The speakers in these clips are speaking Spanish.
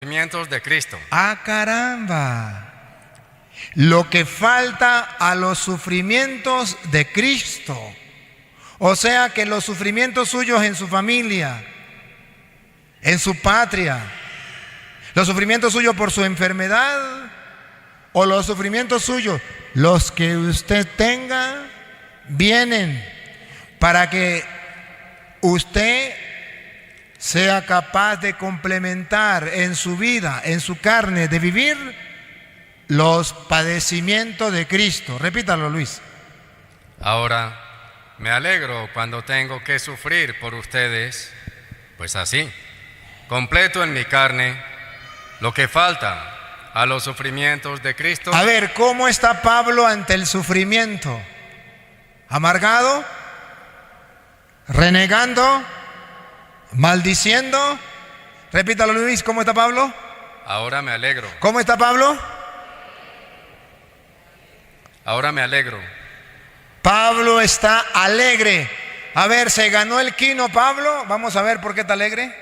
sufrimientos de Cristo. ¡Ah, caramba! Lo que falta a los sufrimientos de Cristo. O sea que los sufrimientos suyos en su familia, en su patria, los sufrimientos suyos por su enfermedad o los sufrimientos suyos, los que usted tenga, vienen para que usted sea capaz de complementar en su vida, en su carne, de vivir los padecimientos de Cristo. Repítalo, Luis. Ahora me alegro cuando tengo que sufrir por ustedes, pues así, completo en mi carne lo que falta a los sufrimientos de Cristo. A ver, ¿cómo está Pablo ante el sufrimiento? ¿Amargado? ¿Renegando? ¿Maldiciendo? Repítalo, Luis, ¿cómo está Pablo? Ahora me alegro. ¿Cómo está Pablo? Ahora me alegro. Pablo está alegre. A ver, ¿se ganó el quino Pablo? Vamos a ver por qué está alegre.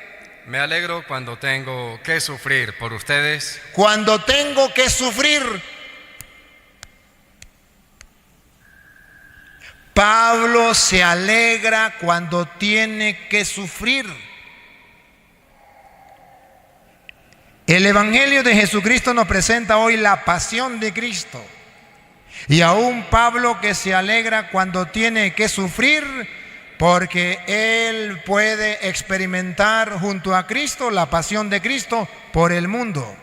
Me alegro cuando tengo que sufrir por ustedes. Cuando tengo que sufrir. Pablo se alegra cuando tiene que sufrir. El Evangelio de Jesucristo nos presenta hoy la pasión de Cristo. Y aún Pablo que se alegra cuando tiene que sufrir, porque él puede experimentar junto a Cristo la pasión de Cristo por el mundo.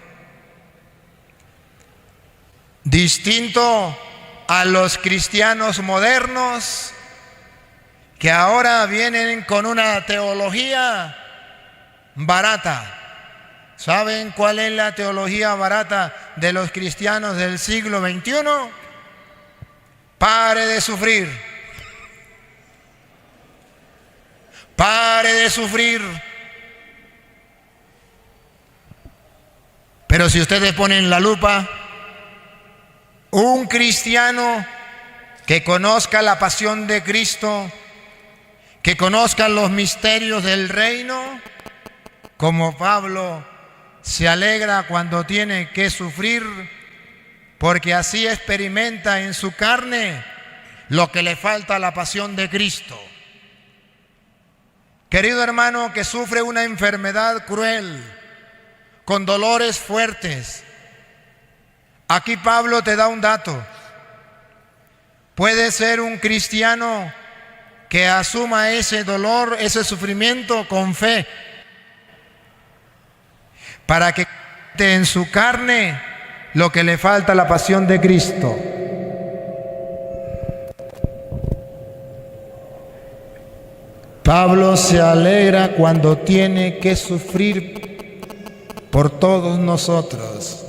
Distinto a los cristianos modernos que ahora vienen con una teología barata. ¿Saben cuál es la teología barata de los cristianos del siglo XXI? Pare de sufrir. Pare de sufrir. Pero si ustedes ponen la lupa, un cristiano que conozca la pasión de Cristo, que conozca los misterios del reino, como Pablo, se alegra cuando tiene que sufrir, porque así experimenta en su carne lo que le falta a la pasión de Cristo. Querido hermano que sufre una enfermedad cruel, con dolores fuertes, aquí Pablo te da un dato. Puede ser un cristiano que asuma ese dolor, ese sufrimiento con fe, para que en su carne lo que le falta a la pasión de Cristo. Pablo se alegra cuando tiene que sufrir por todos nosotros.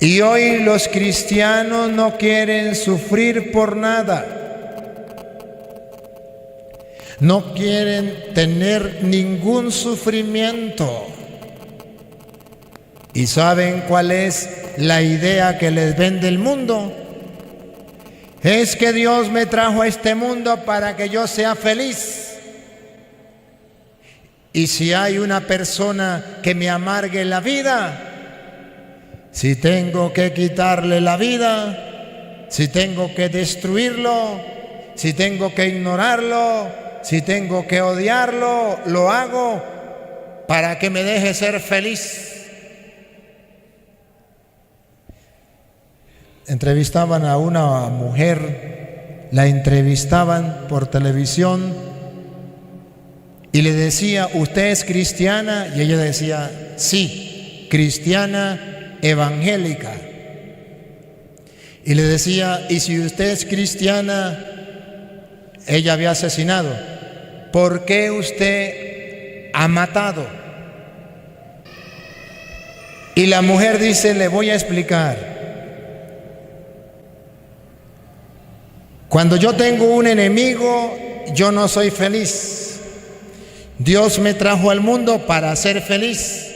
Y hoy los cristianos no quieren sufrir por nada. No quieren tener ningún sufrimiento. ¿Y saben cuál es la idea que les vende el mundo? Es que Dios me trajo a este mundo para que yo sea feliz. Y si hay una persona que me amargue la vida, si tengo que quitarle la vida, si tengo que destruirlo, si tengo que ignorarlo, si tengo que odiarlo, lo hago para que me deje ser feliz. Entrevistaban a una mujer, la entrevistaban por televisión y le decía, ¿usted es cristiana? Y ella decía, sí, cristiana evangélica. Y le decía, ¿y si usted es cristiana? Ella había asesinado. ¿Por qué usted ha matado? Y la mujer dice, le voy a explicar. Cuando yo tengo un enemigo, yo no soy feliz. Dios me trajo al mundo para ser feliz.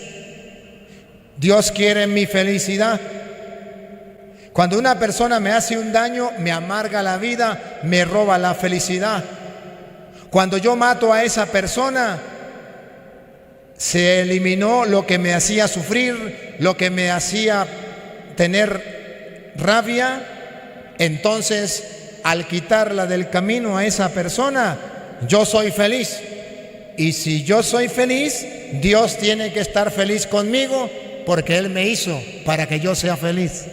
Dios quiere mi felicidad. Cuando una persona me hace un daño, me amarga la vida, me roba la felicidad. Cuando yo mato a esa persona, se eliminó lo que me hacía sufrir, lo que me hacía tener rabia. Entonces, al quitarla del camino a esa persona, yo soy feliz. Y si yo soy feliz, Dios tiene que estar feliz conmigo, porque Él me hizo para que yo sea feliz.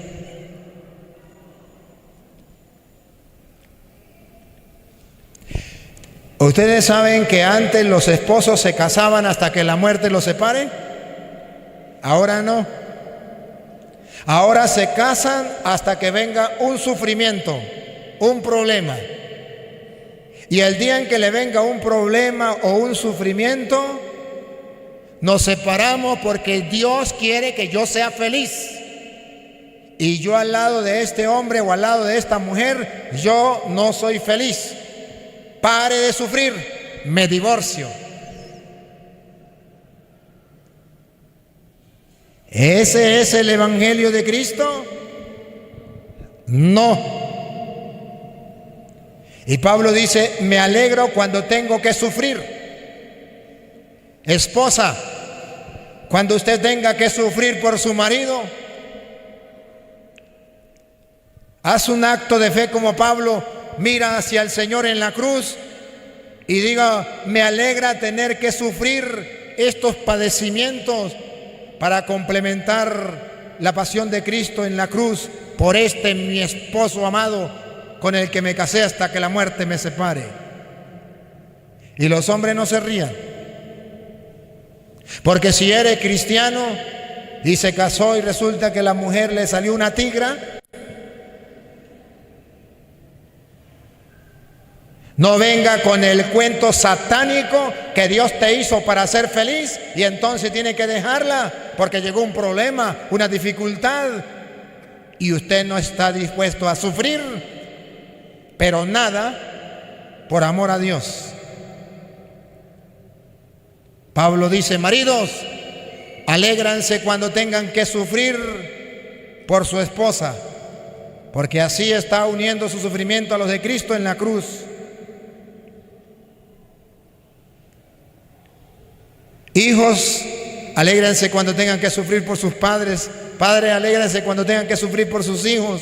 ¿Ustedes saben que antes los esposos se casaban hasta que la muerte los separe? Ahora no. Ahora se casan hasta que venga un sufrimiento, un problema. Y el día en que le venga un problema o un sufrimiento, nos separamos porque Dios quiere que yo sea feliz. Y yo al lado de este hombre o al lado de esta mujer, yo no soy feliz. Pare de sufrir, me divorcio. ¿Ese es el Evangelio de Cristo? No. Y Pablo dice, me alegro cuando tengo que sufrir. Esposa, cuando usted tenga que sufrir por su marido, haz un acto de fe como Pablo, mira hacia el Señor en la cruz y diga, me alegra tener que sufrir estos padecimientos para complementar la pasión de Cristo en la cruz por mi esposo amado con el que me casé hasta que la muerte me separe. Y los hombres no se rían, porque si eres cristiano y se casó y resulta que a la mujer le salió una tigra, no venga con el cuento satánico que Dios te hizo para ser feliz y entonces tiene que dejarla porque llegó un problema, una dificultad y usted no está dispuesto a sufrir, pero nada por amor a Dios. Pablo dice, maridos, alégranse cuando tengan que sufrir por su esposa, porque así está uniendo su sufrimiento a los de Cristo en la cruz. Hijos, alégrense cuando tengan que sufrir por sus padres. Padres, alégrense cuando tengan que sufrir por sus hijos.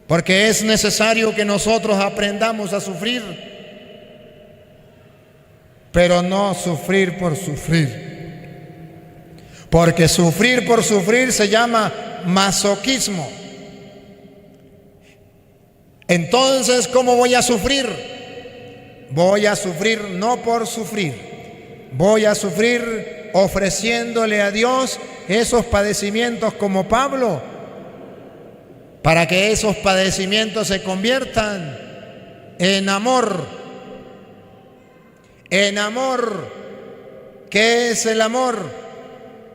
Porque es necesario que nosotros aprendamos a sufrir, pero no sufrir por sufrir. Porque sufrir por sufrir se llama masoquismo. Entonces, ¿cómo voy a sufrir? Voy a sufrir no por sufrir. Voy a sufrir ofreciéndole a Dios esos padecimientos como Pablo, para que esos padecimientos se conviertan en amor. En amor. ¿Qué es el amor?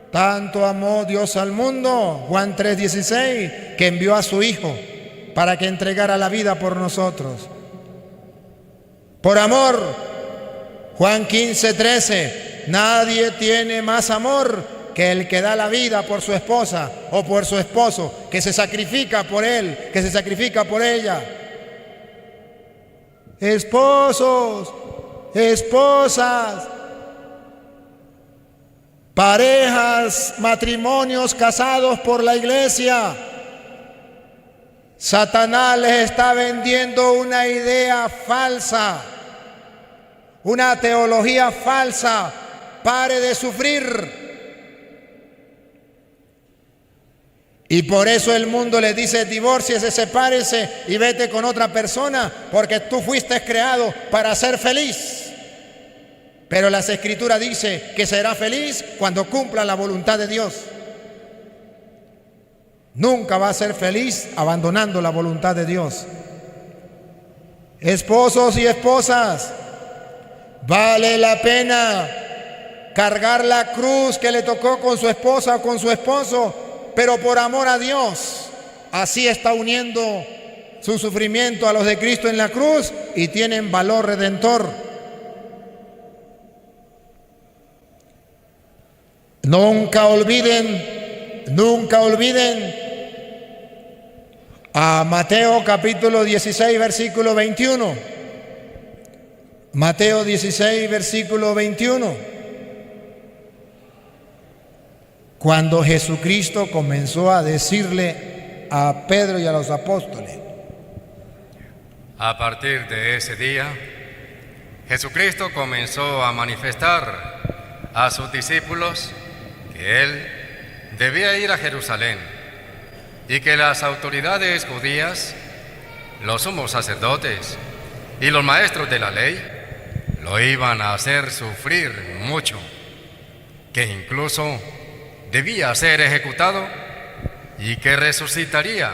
Tanto amó Dios al mundo, Juan 3:16, que envió a su Hijo para que entregara la vida por nosotros. Por amor, Juan 15:13, nadie tiene más amor que el que da la vida por su esposa o por su esposo, que se sacrifica por él, que se sacrifica por ella. Esposos, esposas, parejas, matrimonios casados por la iglesia, Satanás les está vendiendo una idea falsa, una teología falsa. Pare de sufrir. Y por eso el mundo le dice, divórciese, sepárese y vete con otra persona, porque tú fuiste creado para ser feliz. Pero las Escrituras dicen que será feliz cuando cumpla la voluntad de Dios. Nunca va a ser feliz abandonando la voluntad de Dios. Esposos y esposas, vale la pena cargar la cruz que le tocó con su esposa o con su esposo, pero por amor a Dios. Así está uniendo su sufrimiento a los de Cristo en la cruz y tienen valor redentor. Nunca olviden a Mateo capítulo 16, versículo 21. Mateo 16, versículo 21. cuando Jesucristo comenzó a decirle a Pedro y a los apóstoles. A partir de ese día, Jesucristo comenzó a manifestar a sus discípulos que Él debía ir a Jerusalén y que las autoridades judías, los sumos sacerdotes y los maestros de la ley lo iban a hacer sufrir mucho, que incluso debía ser ejecutado y que resucitaría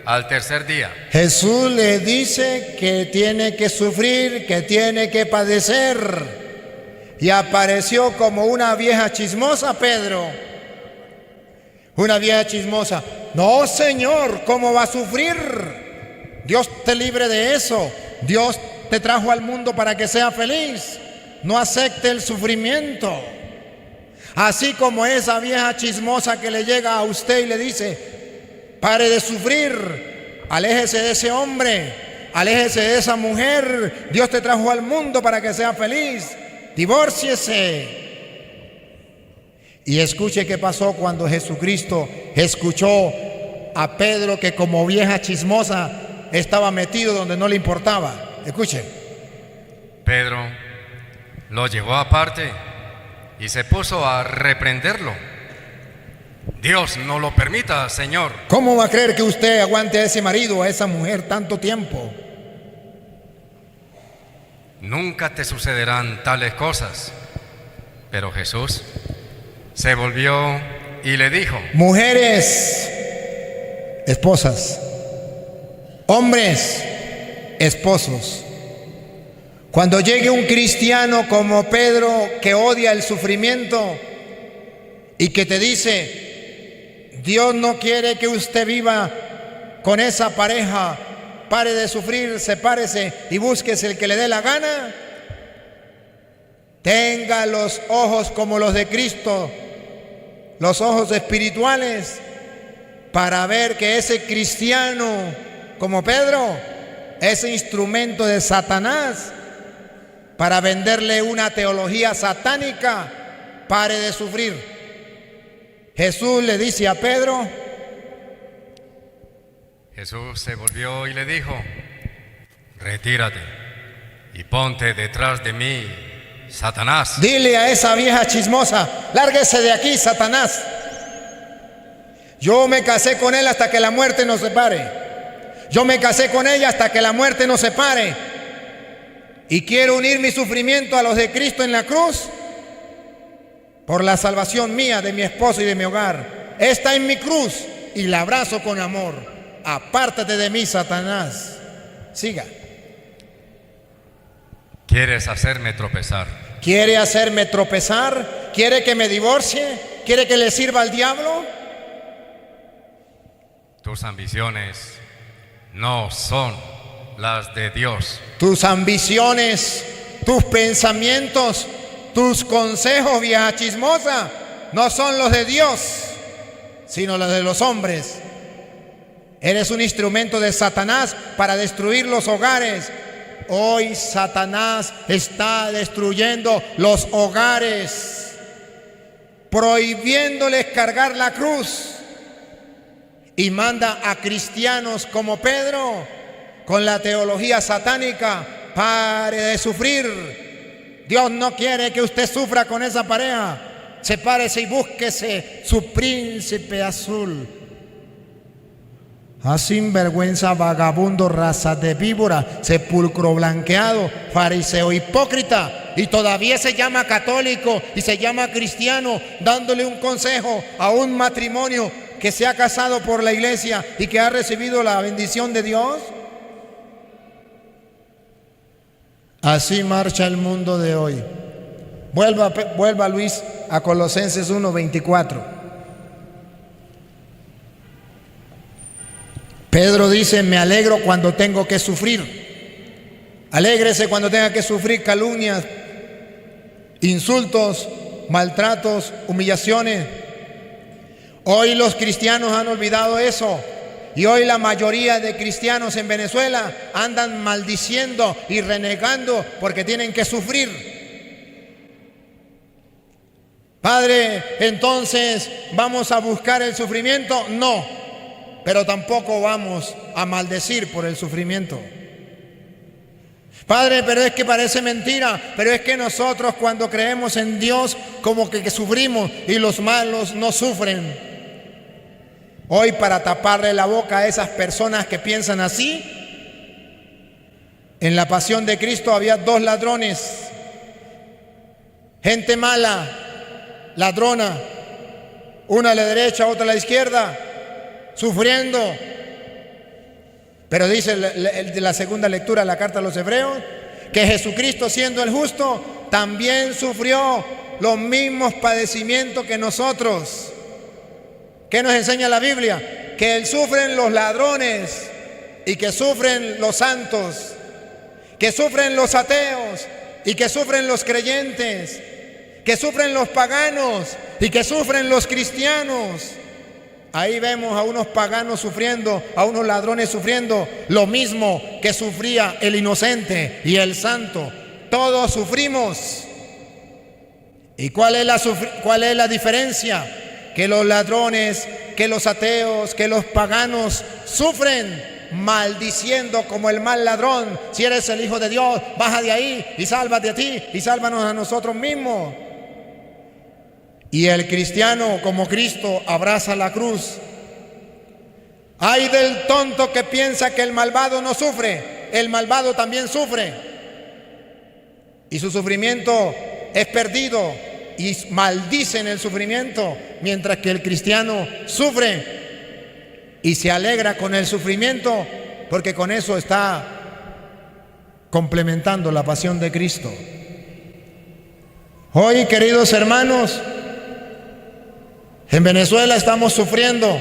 al tercer día. Jesús le dice que tiene que sufrir, que tiene que padecer. Y apareció como una vieja chismosa, Pedro. Una vieja chismosa. No, Señor, ¿cómo va a sufrir? Dios te libre de eso. Dios te trajo al mundo para que sea feliz. No acepte el sufrimiento. Así como esa vieja chismosa que le llega a usted y le dice: pare de sufrir, aléjese de ese hombre, aléjese de esa mujer. Dios te trajo al mundo para que sea feliz. Divórciese. Y escuche qué pasó cuando Jesucristo escuchó a Pedro, que como vieja chismosa estaba metido donde no le importaba. Escuche. Pedro lo llevó aparte y se puso a reprenderlo. Dios no lo permita, Señor. ¿Cómo va a creer que usted aguante a ese marido o a esa mujer tanto tiempo? Nunca te sucederán tales cosas. Pero Jesús se volvió y le dijo: mujeres, esposas; hombres, esposos. Cuando llegue un cristiano como Pedro, que odia el sufrimiento y que te dice: Dios no quiere que usted viva con esa pareja, pare de sufrir, sepárese y búsquese el que le dé la gana, tenga los ojos como los de Cristo, los ojos espirituales, para ver que ese cristiano como Pedro es instrumento de Satanás para venderle una teología satánica. Pare de sufrir. Jesús le dice a Pedro. Jesús se volvió y le dijo: retírate y ponte detrás de mí, Satanás. Dile a esa vieja chismosa: lárguese de aquí, Satanás. Yo me casé con él hasta que la muerte nos separe. Yo me casé con ella hasta que la muerte nos separe. Y quiero unir mi sufrimiento a los de Cristo en la cruz por la salvación mía, de mi esposo y de mi hogar. Esta es mi cruz y la abrazo con amor. Apártate de mí, Satanás. Siga. ¿Quieres hacerme tropezar? ¿Quiere hacerme tropezar? ¿Quiere que me divorcie? ¿Quiere que le sirva al diablo? Tus ambiciones no son las de Dios. Tus ambiciones, tus pensamientos, tus consejos, vieja chismosa, no son los de Dios, sino los de los hombres. Eres un instrumento de Satanás para destruir los hogares. Hoy Satanás está destruyendo los hogares, prohibiéndoles cargar la cruz, y manda a cristianos como Pedro con la teología satánica: pare de sufrir. Dios no quiere que usted sufra con esa pareja. Sepárese y búsquese su príncipe azul. Ah, sinvergüenza, vagabundo, raza de víbora, sepulcro blanqueado, fariseo hipócrita, y todavía se llama católico y se llama cristiano, dándole un consejo a un matrimonio que se ha casado por la iglesia y que ha recibido la bendición de Dios. Así marcha el mundo de hoy. Vuelva Luis a Colosenses 1:24. Pedro dice: me alegro cuando tengo que sufrir. Alégrese cuando tenga que sufrir calumnias, insultos, maltratos, humillaciones. Hoy los cristianos han olvidado eso. Y hoy la mayoría de cristianos en Venezuela andan maldiciendo y renegando porque tienen que sufrir. Padre, entonces, ¿vamos a buscar el sufrimiento? No, pero tampoco vamos a maldecir por el sufrimiento. Padre, pero es que parece mentira, pero es que nosotros cuando creemos en Dios como que sufrimos y los malos no sufren. Hoy, para taparle la boca a esas personas que piensan así, en la pasión de Cristo había dos ladrones, gente mala, ladrona, una a la derecha, otra a la izquierda, sufriendo. Pero dice la segunda lectura de la carta a los Hebreos que Jesucristo, siendo el justo, también sufrió los mismos padecimientos que nosotros. ¿Qué nos enseña la Biblia? Que sufren los ladrones y que sufren los santos, que sufren los ateos y que sufren los creyentes, que sufren los paganos y que sufren los cristianos. Ahí vemos a unos paganos sufriendo, a unos ladrones sufriendo lo mismo que sufría el inocente y el santo. Todos sufrimos. ¿Y cuál es la diferencia? Que los ladrones, que los ateos, que los paganos sufren maldiciendo como el mal ladrón. Si eres el Hijo de Dios, baja de ahí y sálvate a ti y sálvanos a nosotros mismos. Y el cristiano, como Cristo, abraza la cruz. Ay del tonto que piensa que el malvado no sufre. El malvado también sufre. Y su sufrimiento es perdido y maldice en el sufrimiento, mientras que el cristiano sufre y se alegra con el sufrimiento, porque con eso está complementando la pasión de Cristo. Hoy, queridos hermanos, en Venezuela estamos sufriendo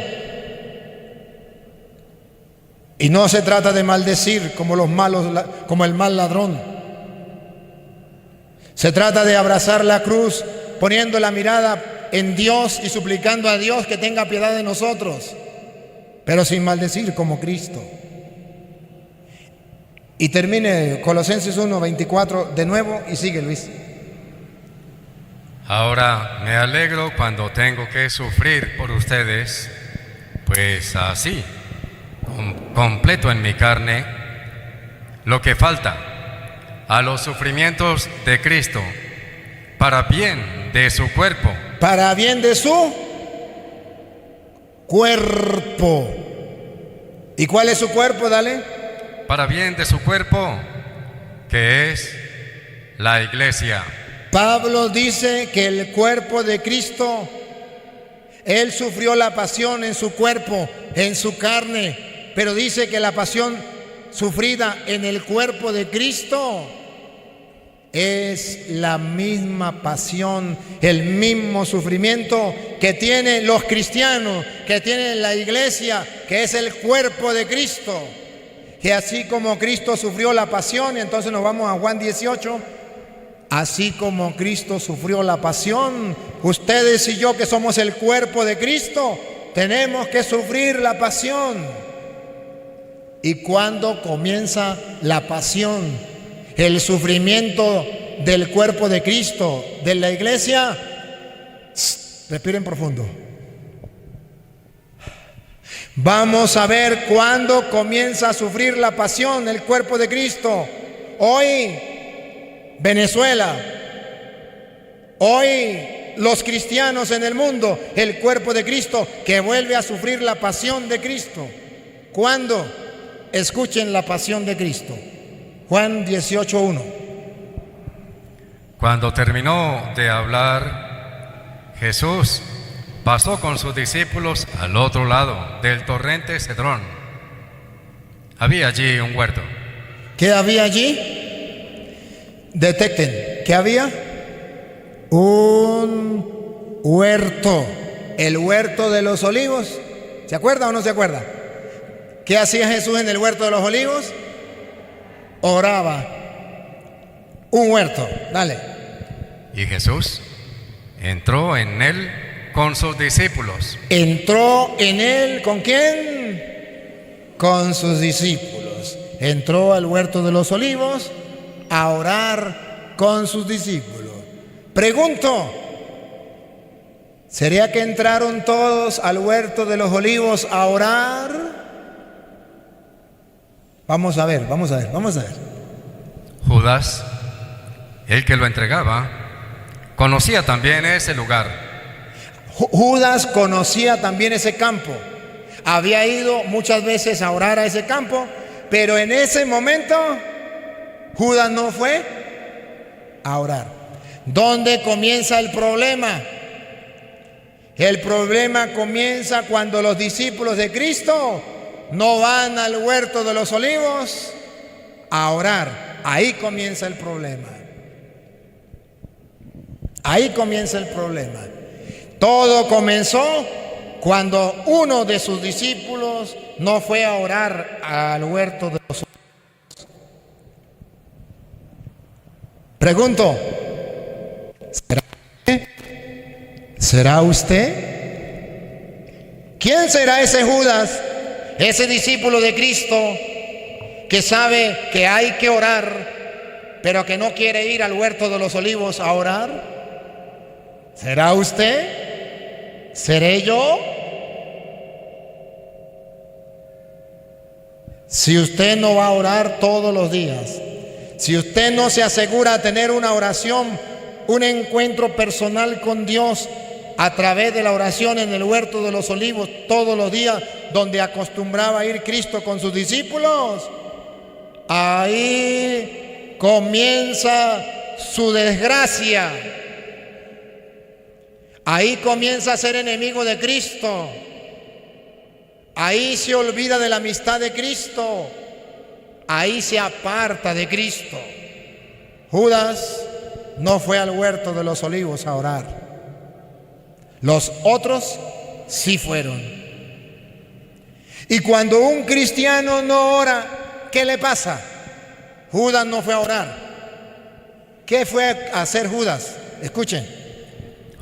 y no se trata de maldecir como los malos, como el mal ladrón. Se trata de abrazar la cruz, poniendo la mirada en Dios y suplicando a Dios que tenga piedad de nosotros, pero sin maldecir como Cristo. Y termine Colosenses 1:24 de nuevo y sigue, Luis. Ahora me alegro cuando tengo que sufrir por ustedes, pues así, completo en mi carne, lo que falta a los sufrimientos de Cristo, para bien de su cuerpo. Para bien de su cuerpo. ¿Y cuál es su cuerpo? Dale. Para bien de su cuerpo, que es la iglesia. Pablo dice que el cuerpo de Cristo, Él sufrió la pasión en su cuerpo, en su carne, pero dice que la pasión sufrida en el cuerpo de Cristo es la misma pasión, el mismo sufrimiento que tienen los cristianos, que tiene la iglesia, que es el cuerpo de Cristo. Que así como Cristo sufrió la pasión, entonces nos vamos a Juan 18, así como Cristo sufrió la pasión, ustedes y yo que somos el cuerpo de Cristo, tenemos que sufrir la pasión. ¿Y cuándo comienza la pasión? El sufrimiento del cuerpo de Cristo, de la iglesia. Respiren profundo. Vamos a ver cuándo comienza a sufrir la pasión el cuerpo de Cristo. Hoy, Venezuela. Hoy, los cristianos en el mundo, el cuerpo de Cristo que vuelve a sufrir la pasión de Cristo. ¿Cuándo? Escuchen la pasión de Cristo. Juan 18:1. Cuando terminó de hablar, Jesús pasó con sus discípulos al otro lado del torrente Cedrón. Había allí un huerto. ¿Qué había allí? Detecten, ¿qué había? Un huerto, el huerto de los olivos. ¿Se acuerda o no se acuerda? ¿Qué hacía Jesús en el huerto de los olivos? Oraba. Un huerto, dale. Y Jesús entró en él con sus discípulos. Entró en él, ¿con quién? Con sus discípulos. Entró al huerto de los olivos a orar con sus discípulos. Pregunto, ¿Sería que entraron todos al huerto de los olivos a orar? Vamos a ver. Judas, el que lo entregaba, conocía también ese lugar. Judas conocía también ese campo. Había ido muchas veces a orar a ese campo, pero en ese momento Judas no fue a orar. ¿Dónde comienza el problema? El problema comienza cuando los discípulos de Cristo no van al huerto de los olivos a orar. Ahí comienza el problema. Todo comenzó cuando uno de sus discípulos no fue a orar al huerto de los olivos. Pregunto, ¿será usted? ¿Quién será ese Judas, ese discípulo de Cristo que sabe que hay que orar, pero que no quiere ir al huerto de los olivos a orar? ¿Será usted? ¿Seré yo? Si usted no va a orar todos los días, si usted no se asegura de tener una oración, un encuentro personal con Dios a través de la oración en el huerto de los olivos todos los días, donde acostumbraba a ir Cristo con sus discípulos, ahí comienza su desgracia. Ahí comienza a ser enemigo de Cristo. Ahí se olvida de la amistad de Cristo. Ahí se aparta de Cristo. Judas no fue al huerto de los olivos a orar. Los otros sí fueron. Y cuando un cristiano no ora, ¿qué le pasa? Judas no fue a orar. ¿Qué fue a hacer Judas? Escuchen.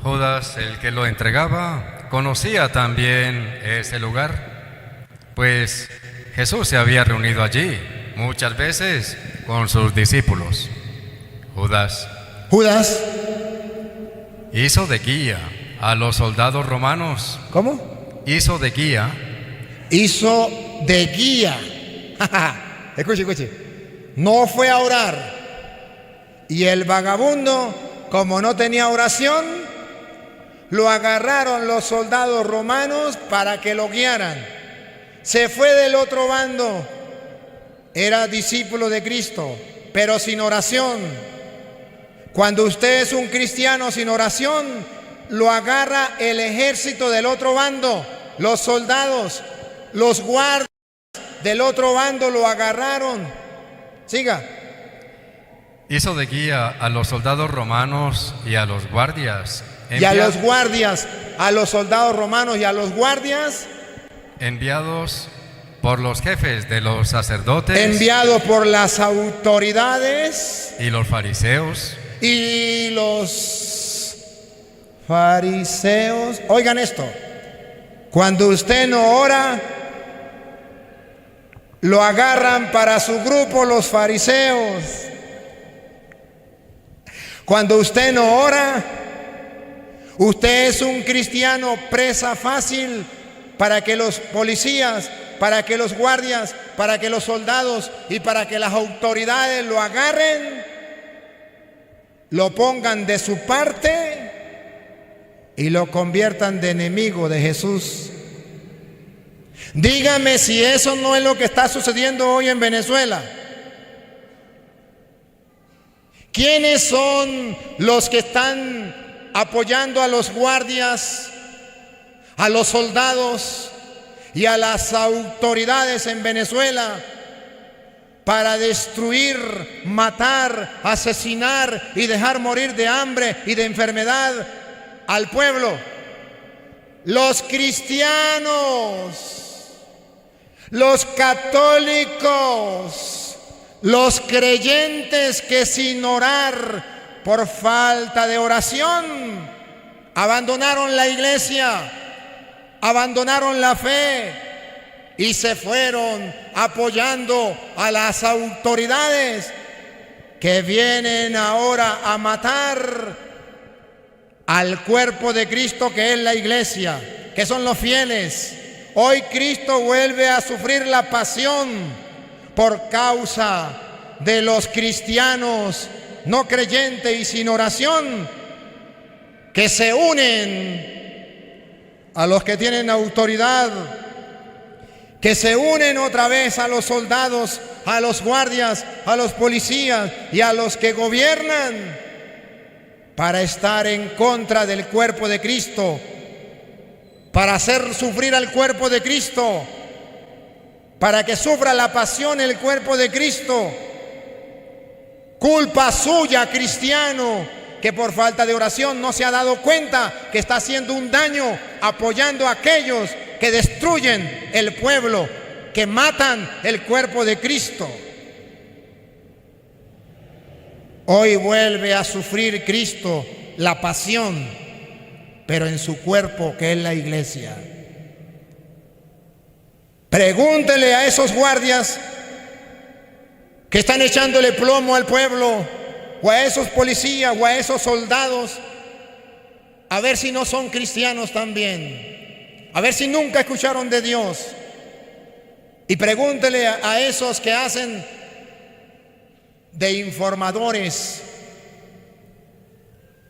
Judas, el que lo entregaba, conocía también ese lugar, pues Jesús se había reunido allí muchas veces con sus discípulos. Judas hizo de guía a los soldados romanos. ¿Cómo? Hizo de guía. Escuche. No fue a orar. Y el vagabundo, como no tenía oración, lo agarraron los soldados romanos para que lo guiaran. Se fue del otro bando. Era discípulo de Cristo, pero sin oración. Cuando usted es un cristiano sin oración, lo agarra el ejército del otro bando. Los soldados, los guardias del otro bando lo agarraron. Siga. Hizo de guía a los soldados romanos y a los guardias. A los soldados romanos y a los guardias. Enviados por los jefes de los sacerdotes. Enviados por las autoridades. Y los fariseos. Oigan esto. Cuando usted no ora, lo agarran para su grupo los fariseos. Cuando usted no ora, usted es un cristiano presa fácil para que los policías, para que los guardias, para que los soldados y para que las autoridades lo agarren, lo pongan de su parte y lo conviertan de enemigo de Jesús. Dígame si eso no es lo que está sucediendo hoy en Venezuela. ¿Quiénes son los que están apoyando a los guardias, a los soldados y a las autoridades en Venezuela para destruir, matar, asesinar y dejar morir de hambre y de enfermedad al pueblo? Los cristianos, los católicos, los creyentes que sin orar por falta de oración abandonaron la iglesia, abandonaron la fe y se fueron apoyando a las autoridades que vienen ahora a matar al cuerpo de Cristo, que es la iglesia, que son los fieles. Hoy Cristo vuelve a sufrir la pasión por causa de los cristianos no creyentes y sin oración, que se unen a los que tienen autoridad, que se unen otra vez a los soldados, a los guardias, a los policías y a los que gobiernan, para estar en contra del cuerpo de Cristo, para hacer sufrir al cuerpo de Cristo, para que sufra la pasión el cuerpo de Cristo. Culpa suya, cristiano, que por falta de oración no se ha dado cuenta que está haciendo un daño apoyando a aquellos que destruyen el pueblo, que matan el cuerpo de Cristo. Hoy vuelve a sufrir Cristo la pasión, pero en su cuerpo, que es la iglesia. Pregúntele a esos guardias que están echándole plomo al pueblo, o a esos policías, o a esos soldados, a ver si no son cristianos también, a ver si nunca escucharon de Dios. Y pregúntele a esos que hacen de informadores,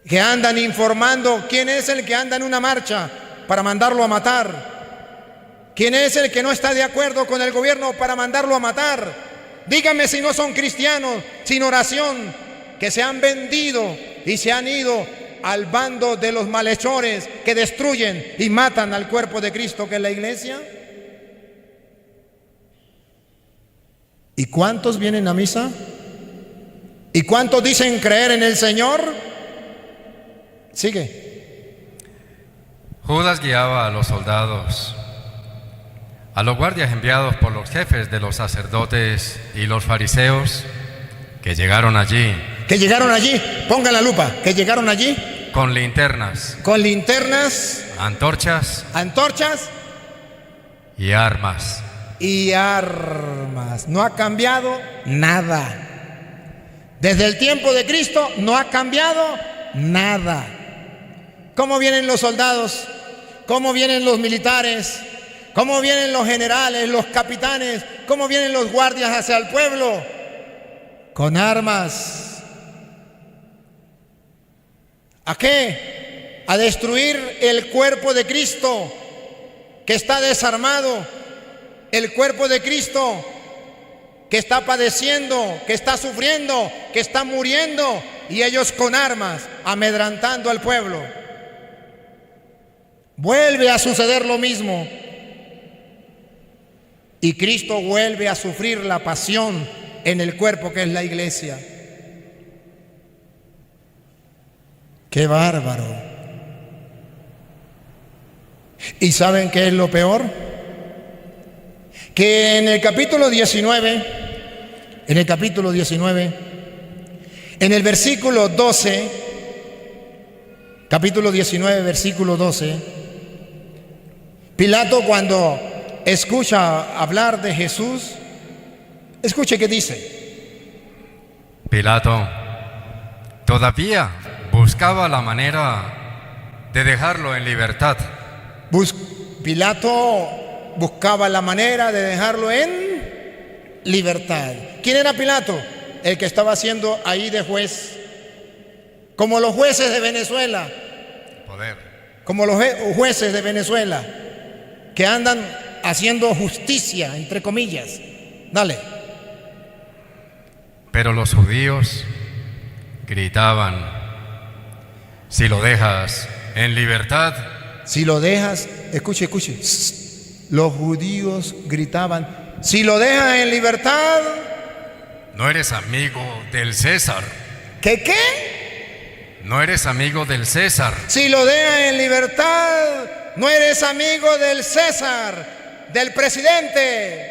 que andan informando quién es el que anda en una marcha para mandarlo a matar, quién es el que no está de acuerdo con el gobierno para mandarlo a matar. Díganme si no son cristianos sin oración, que se han vendido y se han ido al bando de los malhechores que destruyen y matan al cuerpo de Cristo, que es la iglesia. ¿Y cuántos vienen a misa? ¿Y cuántos dicen creer en el Señor? Sigue. Judas guiaba a los soldados, a los guardias enviados por los jefes de los sacerdotes y los fariseos, que llegaron allí. Que llegaron allí, ponga la lupa, que llegaron allí. Con linternas. Con linternas. Antorchas. Antorchas. Y armas. Y armas. No ha cambiado nada. Desde el tiempo de Cristo no ha cambiado nada. ¿Cómo vienen los soldados? ¿Cómo vienen los militares? ¿Cómo vienen los generales, los capitanes? ¿Cómo vienen los guardias hacia el pueblo? Con armas. ¿A qué? A destruir el cuerpo de Cristo, que está desarmado, el cuerpo de Cristo que está padeciendo, que está sufriendo, que está muriendo, y ellos con armas amedrantando al pueblo. Vuelve a suceder lo mismo, y Cristo vuelve a sufrir la pasión en el cuerpo, que es la iglesia. ¡Qué bárbaro! ¿Y saben qué es lo peor? Que en el capítulo 19, en el versículo 12, capítulo 19, versículo 12, Pilato, cuando escucha hablar de Jesús, escuche qué dice. Pilato todavía buscaba la manera de dejarlo en libertad. Pilato buscaba la manera de dejarlo en libertad. ¿Quién era Pilato? El que estaba haciendo ahí de juez, como los jueces de Venezuela. Poder. Como los jueces de Venezuela, que andan haciendo justicia, entre comillas. Dale. Pero los judíos gritaban: si lo dejas en libertad. Si lo dejas, escuche. Los judíos gritaban: si lo dejas en libertad. No eres amigo del César. ¿Qué? No eres amigo del César. Si lo dejas en libertad, no eres amigo del César, del presidente.